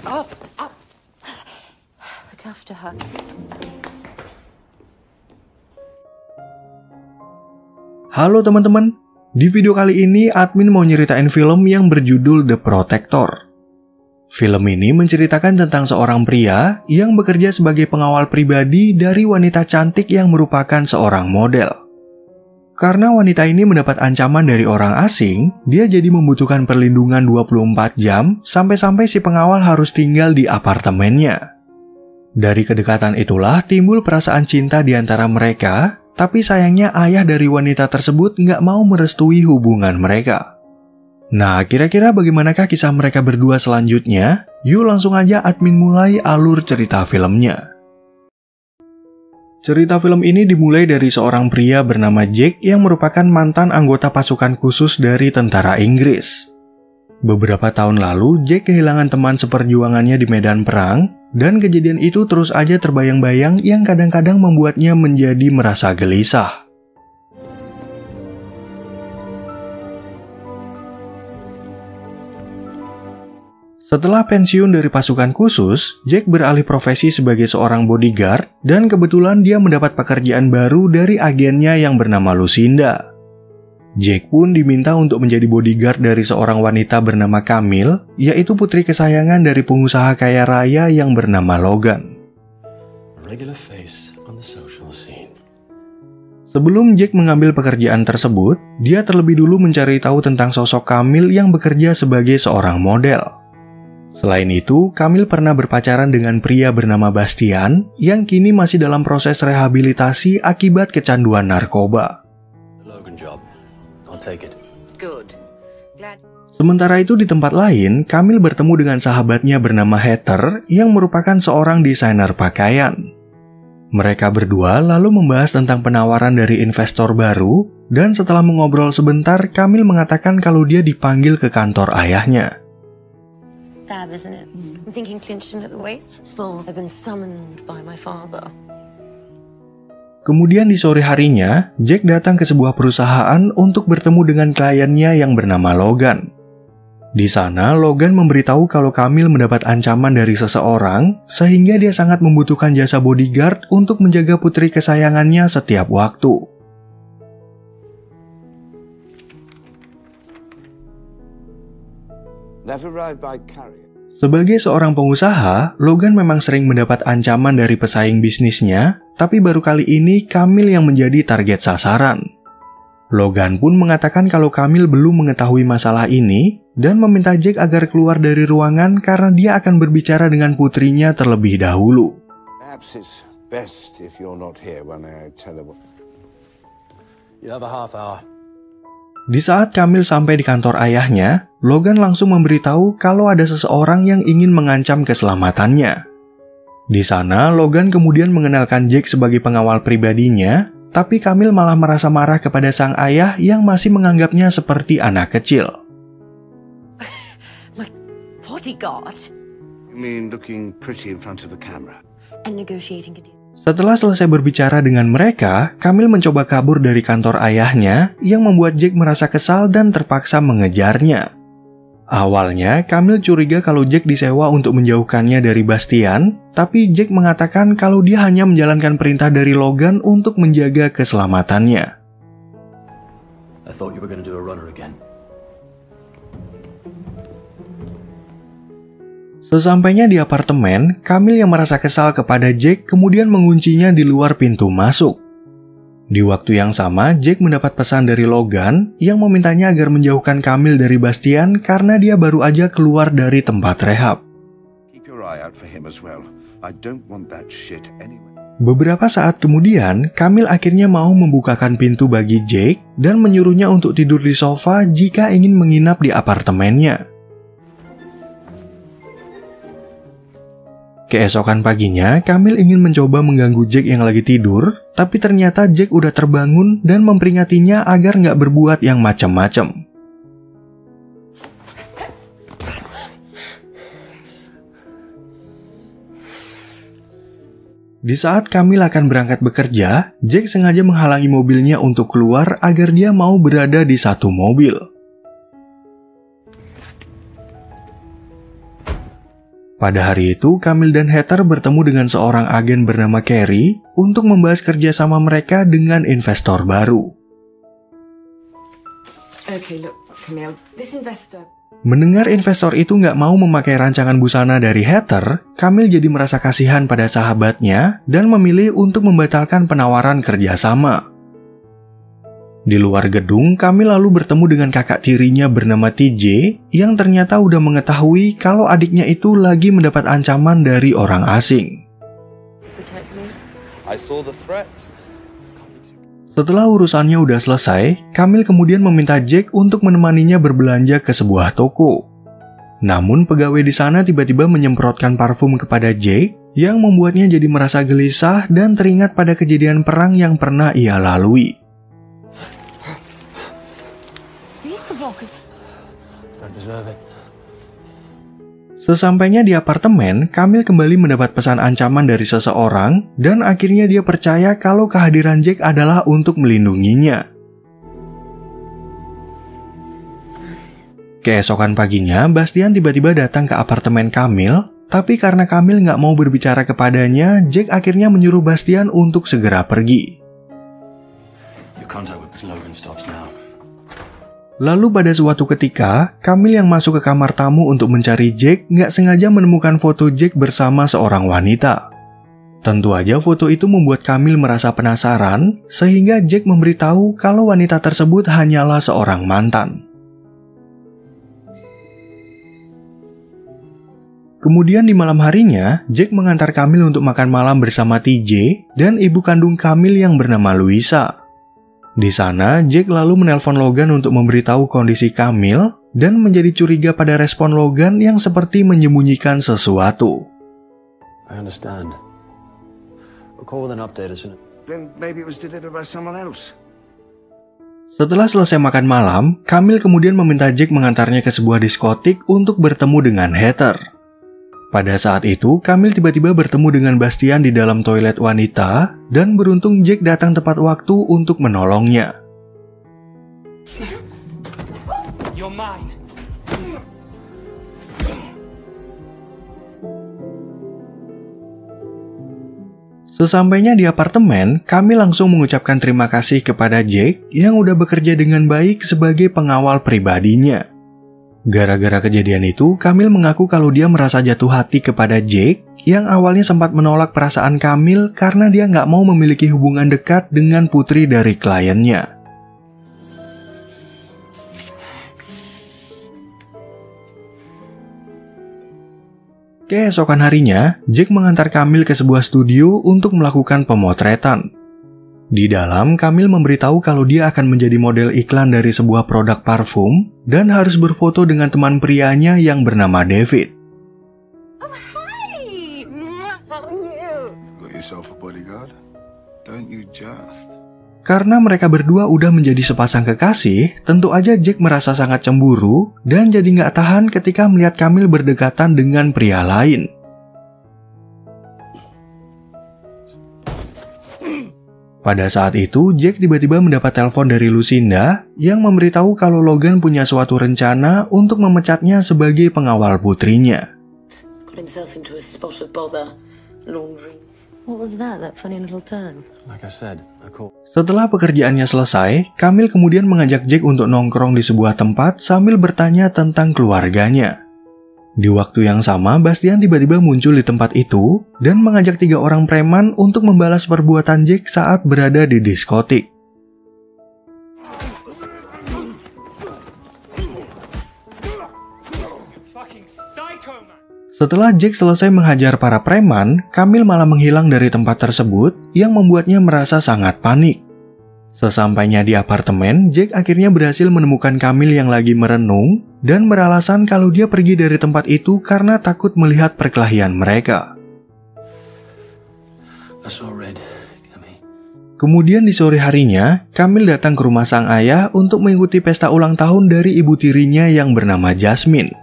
Oh, oh. Look after her. Halo teman-teman, di video kali ini admin mau nyeritain film yang berjudul The Protector. Film ini menceritakan tentang seorang pria yang bekerja sebagai pengawal pribadi dari wanita cantik yang merupakan seorang model. Karena wanita ini mendapat ancaman dari orang asing, dia jadi membutuhkan perlindungan 24 jam sampai-sampai si pengawal harus tinggal di apartemennya. Dari kedekatan itulah timbul perasaan cinta di antara mereka. Tapi sayangnya ayah dari wanita tersebut nggak mau merestui hubungan mereka. Nah, kira-kira bagaimanakah kisah mereka berdua selanjutnya? Yuk langsung aja admin mulai alur cerita filmnya. Cerita film ini dimulai dari seorang pria bernama Jack yang merupakan mantan anggota pasukan khusus dari tentara Inggris. Beberapa tahun lalu, Jack kehilangan teman seperjuangannya di medan perang, dan kejadian itu terus aja terbayang-bayang yang kadang-kadang membuatnya menjadi merasa gelisah. Setelah pensiun dari pasukan khusus, Jack beralih profesi sebagai seorang bodyguard, dan kebetulan dia mendapat pekerjaan baru dari agennya yang bernama Lucinda. Jack pun diminta untuk menjadi bodyguard dari seorang wanita bernama Camille, yaitu putri kesayangan dari pengusaha kaya raya yang bernama Logan. Sebelum Jack mengambil pekerjaan tersebut, dia terlebih dulu mencari tahu tentang sosok Camille yang bekerja sebagai seorang model. Selain itu, Camille pernah berpacaran dengan pria bernama Bastian yang kini masih dalam proses rehabilitasi akibat kecanduan narkoba. Sementara itu di tempat lain, Camille bertemu dengan sahabatnya bernama Heather yang merupakan seorang desainer pakaian. Mereka berdua lalu membahas tentang penawaran dari investor baru, dan setelah mengobrol sebentar, Camille mengatakan kalau dia dipanggil ke kantor ayahnya. Fab, isn't it? I'm thinking clinched in at the waist. Full. I've been summoned by my father. Kemudian di sore harinya, Jack datang ke sebuah perusahaan untuk bertemu dengan kliennya yang bernama Logan. Di sana, Logan memberitahu kalau Camille mendapat ancaman dari seseorang, sehingga dia sangat membutuhkan jasa bodyguard untuk menjaga putri kesayangannya setiap waktu. Sebagai seorang pengusaha, Logan memang sering mendapat ancaman dari pesaing bisnisnya, tapi baru kali ini Camille yang menjadi target sasaran. Logan pun mengatakan kalau Camille belum mengetahui masalah ini, dan meminta Jack agar keluar dari ruangan karena dia akan berbicara dengan putrinya terlebih dahulu. Di saat Camille sampai di kantor ayahnya, Logan langsung memberitahu kalau ada seseorang yang ingin mengancam keselamatannya. Di sana, Logan kemudian mengenalkan Jack sebagai pengawal pribadinya, tapi Camille malah merasa marah kepada sang ayah yang masih menganggapnya seperti anak kecil. My bodyguard. You mean looking pretty in front of the camera? And negotiating a deal. Setelah selesai berbicara dengan mereka, Camille mencoba kabur dari kantor ayahnya yang membuat Jack merasa kesal dan terpaksa mengejarnya. Awalnya, Camille curiga kalau Jack disewa untuk menjauhkannya dari Bastian, tapi Jack mengatakan kalau dia hanya menjalankan perintah dari Logan untuk menjaga keselamatannya. I thought you were going to do a runner again. Sesampainya di apartemen, Camille yang merasa kesal kepada Jack kemudian menguncinya di luar pintu masuk. Di waktu yang sama, Jack mendapat pesan dari Logan yang memintanya agar menjauhkan Camille dari Bastian karena dia baru aja keluar dari tempat rehab. Beberapa saat kemudian, Camille akhirnya mau membukakan pintu bagi Jack dan menyuruhnya untuk tidur di sofa jika ingin menginap di apartemennya. Keesokan paginya, Camille ingin mencoba mengganggu Jack yang lagi tidur, tapi ternyata Jack udah terbangun dan memperingatinya agar nggak berbuat yang macam-macam. Di saat Camille akan berangkat bekerja, Jack sengaja menghalangi mobilnya untuk keluar agar dia mau berada di satu mobil. Pada hari itu, Camille dan Heather bertemu dengan seorang agen bernama Carrie untuk membahas kerjasama mereka dengan investor baru. Okay, look, Camille, this investor... Mendengar investor itu nggak mau memakai rancangan busana dari Heather, Camille jadi merasa kasihan pada sahabatnya dan memilih untuk membatalkan penawaran kerjasama. Di luar gedung, Camille lalu bertemu dengan kakak tirinya bernama TJ yang ternyata udah mengetahui kalau adiknya itu lagi mendapat ancaman dari orang asing. I saw the threat. Setelah urusannya udah selesai, Camille kemudian meminta Jake untuk menemaninya berbelanja ke sebuah toko. Namun pegawai di sana tiba-tiba menyemprotkan parfum kepada Jake yang membuatnya jadi merasa gelisah dan teringat pada kejadian perang yang pernah ia lalui. Don't deserve it. Sesampainya di apartemen, Camille kembali mendapat pesan ancaman dari seseorang dan akhirnya dia percaya kalau kehadiran Jake adalah untuk melindunginya. Keesokan paginya, Bastian tiba-tiba datang ke apartemen Camille, tapi karena Camille nggak mau berbicara kepadanya, Jake akhirnya menyuruh Bastian untuk segera pergi. Your contact with Logan stops now. Lalu pada suatu ketika, Camille yang masuk ke kamar tamu untuk mencari Jake nggak sengaja menemukan foto Jake bersama seorang wanita. Tentu aja foto itu membuat Camille merasa penasaran, sehingga Jake memberitahu kalau wanita tersebut hanyalah seorang mantan. Kemudian di malam harinya, Jake mengantar Camille untuk makan malam bersama TJ dan ibu kandung Camille yang bernama Louisa. Di sana, Jake lalu menelpon Logan untuk memberitahu kondisi Camille dan menjadi curiga pada respon Logan yang seperti menyembunyikan sesuatu. I understand. We'll call with an update as soon as... Then maybe it was delivered by someone else. Setelah selesai makan malam, Camille kemudian meminta Jake mengantarnya ke sebuah diskotik untuk bertemu dengan Heather. Pada saat itu, Camille tiba-tiba bertemu dengan Bastian di dalam toilet wanita, dan beruntung Jake datang tepat waktu untuk menolongnya. You're mine. Sesampainya di apartemen, Camille langsung mengucapkan terima kasih kepada Jake yang udah bekerja dengan baik sebagai pengawal pribadinya. Gara-gara kejadian itu, Camille mengaku kalau dia merasa jatuh hati kepada Jake yang awalnya sempat menolak perasaan Camille karena dia nggak mau memiliki hubungan dekat dengan putri dari kliennya. Keesokan harinya, Jake mengantar Camille ke sebuah studio untuk melakukan pemotretan. Di dalam, Camille memberitahu kalau dia akan menjadi model iklan dari sebuah produk parfum dan harus berfoto dengan teman prianya yang bernama David. Oh, hi! How are you? Got yourself a bodyguard? Don't you just? Karena mereka berdua udah menjadi sepasang kekasih, tentu aja Jake merasa sangat cemburu dan jadi nggak tahan ketika melihat Camille berdekatan dengan pria lain. Pada saat itu, Jake tiba-tiba mendapat telepon dari Lucinda yang memberitahu kalau Logan punya suatu rencana untuk memecatnya sebagai pengawal putrinya. Got himself into a spot of bother, laundry. What was that funny little turn? Like I said, I call... Setelah pekerjaannya selesai, Camille kemudian mengajak Jake untuk nongkrong di sebuah tempat sambil bertanya tentang keluarganya. Di waktu yang sama, Bastian tiba-tiba muncul di tempat itu dan mengajak 3 orang preman untuk membalas perbuatan Jake saat berada di diskotik. Setelah Jake selesai menghajar para preman, Camille malah menghilang dari tempat tersebut yang membuatnya merasa sangat panik. Sesampainya di apartemen, Jake akhirnya berhasil menemukan Camille yang lagi merenung dan beralasan kalau dia pergi dari tempat itu karena takut melihat perkelahian mereka. Kemudian di sore harinya, Camille datang ke rumah sang ayah untuk mengikuti pesta ulang tahun dari ibu tirinya yang bernama Jasmine.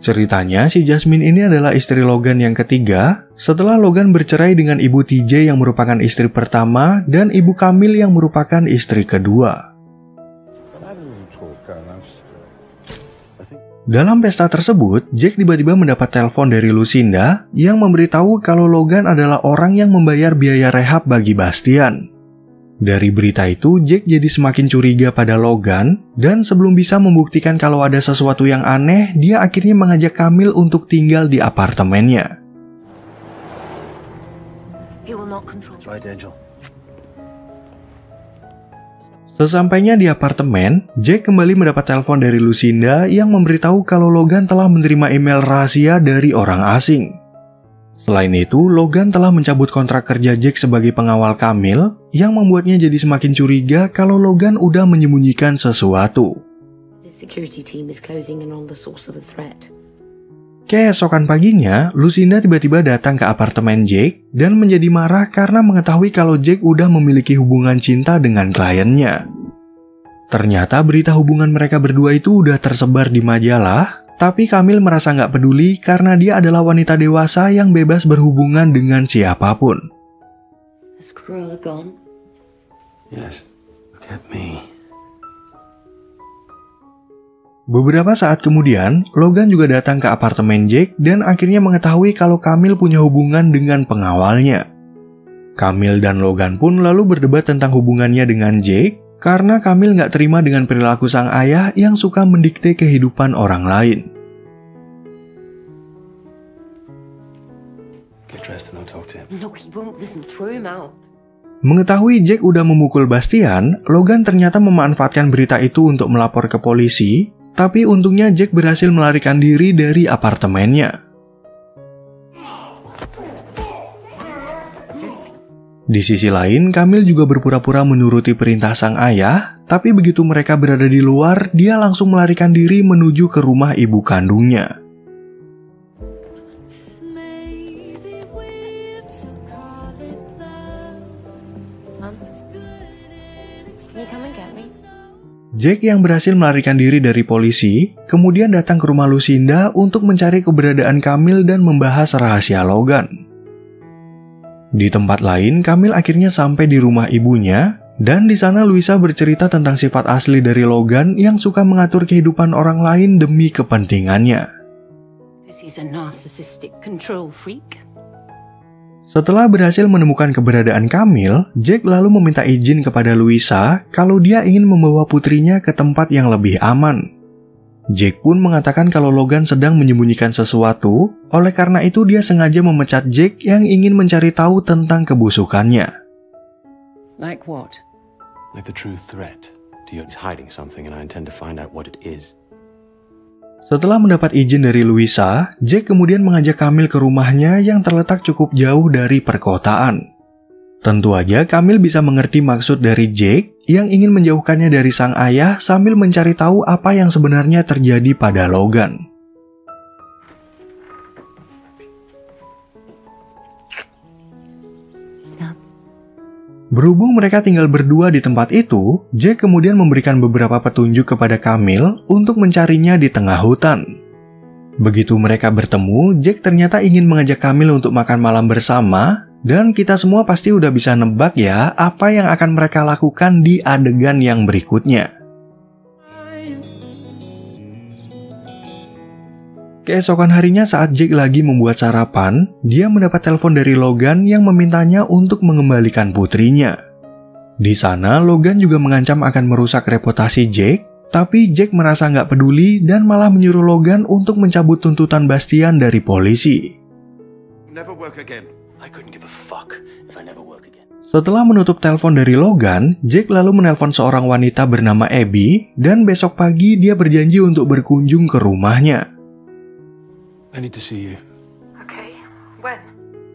Ceritanya, si Jasmine ini adalah istri Logan yang ketiga, setelah Logan bercerai dengan ibu TJ yang merupakan istri pertama dan ibu Camille yang merupakan istri kedua. Dalam pesta tersebut, Jack tiba-tiba mendapat telepon dari Lucinda yang memberitahu kalau Logan adalah orang yang membayar biaya rehab bagi Bastian. Dari berita itu, Jack jadi semakin curiga pada Logan, dan sebelum bisa membuktikan kalau ada sesuatu yang aneh, dia akhirnya mengajak Camille untuk tinggal di apartemennya. He will not control. That's right, Angel. Sesampainya di apartemen, Jack kembali mendapat telepon dari Lucinda yang memberitahu kalau Logan telah menerima email rahasia dari orang asing. Selain itu, Logan telah mencabut kontrak kerja Jack sebagai pengawal Camille yang membuatnya jadi semakin curiga kalau Logan udah menyembunyikan sesuatu. The security team is closing in on the source of the threat. Keesokan paginya, Lucinda tiba-tiba datang ke apartemen Jack dan menjadi marah karena mengetahui kalau Jack udah memiliki hubungan cinta dengan kliennya. Ternyata berita hubungan mereka berdua itu udah tersebar di majalah, tapi Camille merasa nggak peduli karena dia adalah wanita dewasa yang bebas berhubungan dengan siapapun. Has Cruella gone? Yes. Look at me. Beberapa saat kemudian, Logan juga datang ke apartemen Jack dan akhirnya mengetahui kalau Camille punya hubungan dengan pengawalnya. Camille dan Logan pun lalu berdebat tentang hubungannya dengan Jack karena Camille nggak terima dengan perilaku sang ayah yang suka mendikte kehidupan orang lain. Get dressed and I'll talk to him. No, he won't listen. Throw him out. Mengetahui Jack udah memukul Bastian, Logan ternyata memanfaatkan berita itu untuk melapor ke polisi, tapi untungnya Jack berhasil melarikan diri dari apartemennya. Di sisi lain, Camille juga berpura-pura menuruti perintah sang ayah, tapi begitu mereka berada di luar, dia langsung melarikan diri menuju ke rumah ibu kandungnya. Mom, can you come and get me? Jack yang berhasil melarikan diri dari polisi, kemudian datang ke rumah Lucinda untuk mencari keberadaan Camille dan membahas rahasia Logan. Di tempat lain, Camille akhirnya sampai di rumah ibunya, dan di sana Luisa bercerita tentang sifat asli dari Logan yang suka mengatur kehidupan orang lain demi kepentingannya. Because he's a narcissistic control freak. Setelah berhasil menemukan keberadaan Camille, Jack lalu meminta izin kepada Luisa kalau dia ingin membawa putrinya ke tempat yang lebih aman. Jack pun mengatakan kalau Logan sedang menyembunyikan sesuatu, oleh karena itu dia sengaja memecat Jack yang ingin mencari tahu tentang kebusukannya. Like what? Like the true threat to you. He's hiding something and I intend to find out what it is. Setelah mendapat izin dari Luisa, Jack kemudian mengajak Camille ke rumahnya yang terletak cukup jauh dari perkotaan. Tentu aja Camille bisa mengerti maksud dari Jack yang ingin menjauhkannya dari sang ayah sambil mencari tahu apa yang sebenarnya terjadi pada Logan. Stop. Berhubung mereka tinggal berdua di tempat itu, Jack kemudian memberikan beberapa petunjuk kepada Camille untuk mencarinya di tengah hutan. Begitu mereka bertemu, Jack ternyata ingin mengajak Camille untuk makan malam bersama, dan kita semua pasti udah bisa nebak ya apa yang akan mereka lakukan di adegan yang berikutnya. Keesokan harinya saat Jack lagi membuat sarapan, dia mendapat telepon dari Logan yang memintanya untuk mengembalikan putrinya. Di sana, Logan juga mengancam akan merusak reputasi Jack, tapi Jack merasa nggak peduli dan malah menyuruh Logan untuk mencabut tuntutan Bastian dari polisi. Never work again. I couldn't give a fuck if I never work again. Setelah menutup telepon dari Logan, Jack lalu menelpon seorang wanita bernama Abby dan besok pagi dia berjanji untuk berkunjung ke rumahnya. I need to see you. Okay. When?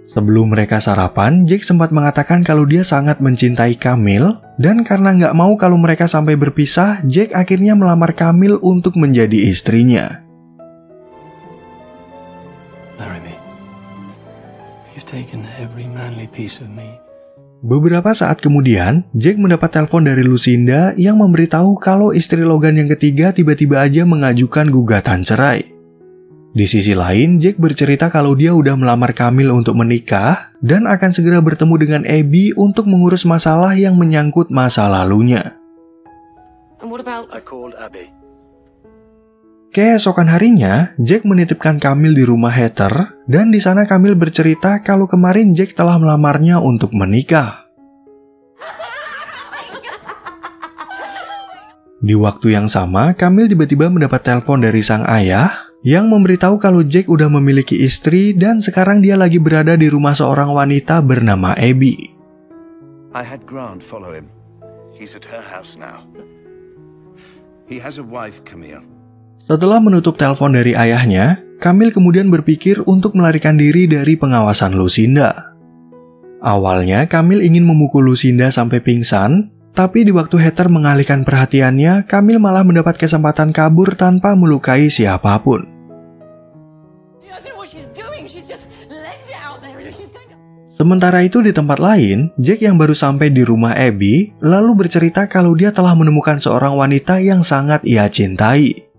Sebelum mereka sarapan, Jack sempat mengatakan kalau dia sangat mencintai Camille, dan karena nggak mau kalau mereka sampai berpisah, Jack akhirnya melamar Camille untuk menjadi istrinya. Marry me. You've taken every manly piece of me. Beberapa saat kemudian, Jack mendapat telepon dari Lucinda yang memberitahu kalau istri Logan yang ketiga tiba-tiba aja mengajukan gugatan cerai. Di sisi lain, Jack bercerita kalau dia udah melamar Camille untuk menikah dan akan segera bertemu dengan Abby untuk mengurus masalah yang menyangkut masa lalunya. And what about... I called Abby. Keesokan harinya, Jack menitipkan Camille di rumah Heather, dan di sana Camille bercerita kalau kemarin Jack telah melamarnya untuk menikah. Di waktu yang sama, Camille tiba-tiba mendapat telepon dari sang ayah yang memberitahu kalau Jack udah memiliki istri dan sekarang dia lagi berada di rumah seorang wanita bernama Abby. I had Grant follow him. He's at her house now. He has a wife, Camille. Setelah menutup telepon dari ayahnya, Camille kemudian berpikir untuk melarikan diri dari pengawasan Lucinda. Awalnya, Camille ingin memukul Lucinda sampai pingsan, tapi di waktu Heather mengalihkan perhatiannya, Camille malah mendapat kesempatan kabur tanpa melukai siapapun. Sementara itu di tempat lain, Jack yang baru sampai di rumah Abby, lalu bercerita kalau dia telah menemukan seorang wanita yang sangat ia cintai.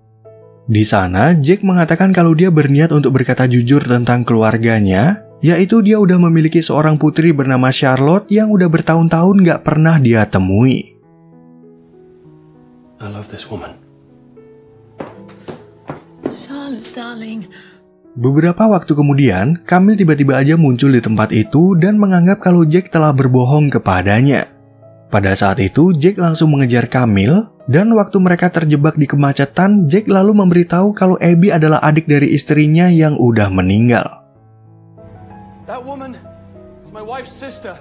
Di sana, Jack mengatakan kalau dia berniat untuk berkata jujur tentang keluarganya, yaitu dia udah memiliki seorang putri bernama Charlotte yang udah bertahun-tahun gak pernah dia temui. I love this woman. Charlotte, darling. Beberapa waktu kemudian, Camille tiba-tiba aja muncul di tempat itu dan menganggap kalau Jack telah berbohong kepadanya. Pada saat itu, Jack langsung mengejar Camille, dan waktu mereka terjebak di kemacetan, Jack lalu memberitahu kalau Abby adalah adik dari istrinya yang udah meninggal. That woman is my wife's sister.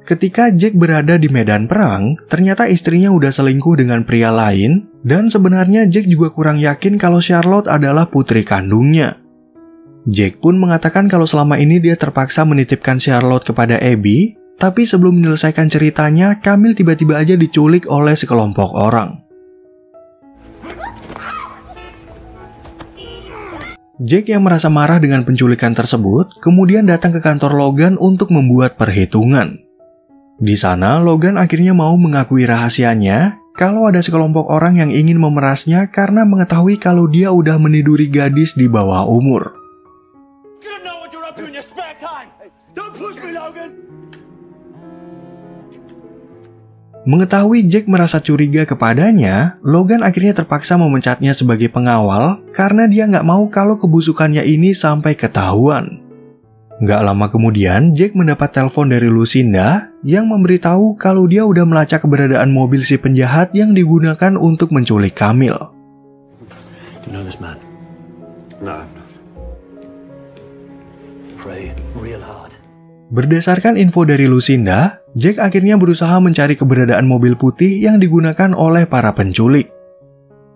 Ketika Jack berada di medan perang, ternyata istrinya udah selingkuh dengan pria lain, dan sebenarnya Jack juga kurang yakin kalau Charlotte adalah putri kandungnya. Jack pun mengatakan kalau selama ini dia terpaksa menitipkan Charlotte kepada Abby, tapi sebelum menyelesaikan ceritanya, Camille tiba-tiba aja diculik oleh sekelompok orang. Jack yang merasa marah dengan penculikan tersebut, kemudian datang ke kantor Logan untuk membuat perhitungan. Di sana, Logan akhirnya mau mengakui rahasianya kalau ada sekelompok orang yang ingin memerasnya karena mengetahui kalau dia udah meniduri gadis di bawah umur. You don't know what you're up to in your spare time. Don't push me, Logan. Mengetahui Jack merasa curiga kepadanya, Logan akhirnya terpaksa memecatnya sebagai pengawal karena dia nggak mau kalau kebusukannya ini sampai ketahuan. Nggak lama kemudian, Jack mendapat telepon dari Lucinda yang memberitahu kalau dia udah melacak keberadaan mobil si penjahat yang digunakan untuk menculik Camille. Do you know this man? No. Pray real hard. Berdasarkan info dari Lucinda, Jack akhirnya berusaha mencari keberadaan mobil putih yang digunakan oleh para penculik.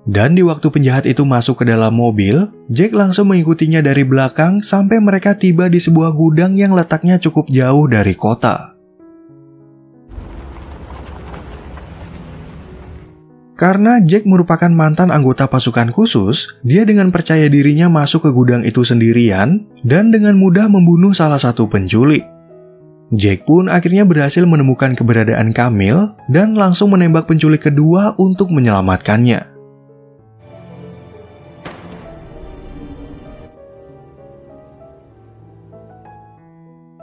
Dan di waktu penjahat itu masuk ke dalam mobil, Jack langsung mengikutinya dari belakang sampai mereka tiba di sebuah gudang yang letaknya cukup jauh dari kota. Karena Jack merupakan mantan anggota pasukan khusus, dia dengan percaya dirinya masuk ke gudang itu sendirian dan dengan mudah membunuh salah satu penculik. Jack pun akhirnya berhasil menemukan keberadaan Camille dan langsung menembak penculik kedua untuk menyelamatkannya.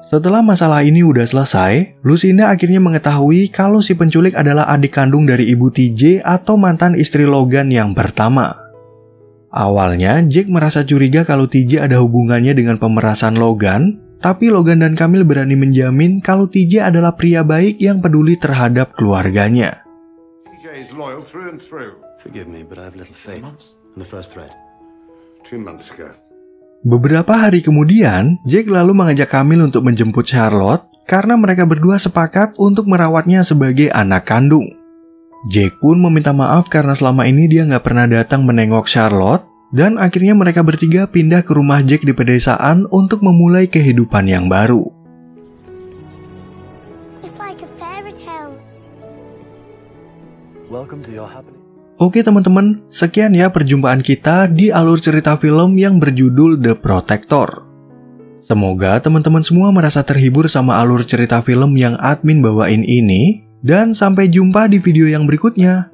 Setelah masalah ini udah selesai, Lucinda akhirnya mengetahui kalau si penculik adalah adik kandung dari ibu TJ atau mantan istri Logan yang pertama. Awalnya, Jack merasa curiga kalau TJ ada hubungannya dengan pemerasan Logan, tapi Logan dan Camille berani menjamin kalau TJ adalah pria baik yang peduli terhadap keluarganya. TJ is loyal through and through. Forgive me, but I have little faith in the first thread. 2 months ago. Beberapa hari kemudian, Jack lalu mengajak Camille untuk menjemput Charlotte karena mereka berdua sepakat untuk merawatnya sebagai anak kandung. Jack pun meminta maaf karena selama ini dia nggak pernah datang menengok Charlotte, dan akhirnya mereka bertiga pindah ke rumah Jack di pedesaan untuk memulai kehidupan yang baru. It's like a fairy tale. Welcome to your happening. Oke teman-teman, sekian ya perjumpaan kita di alur cerita film yang berjudul The Protector. Semoga teman-teman semua merasa terhibur sama alur cerita film yang admin bawain ini, dan sampai jumpa di video yang berikutnya.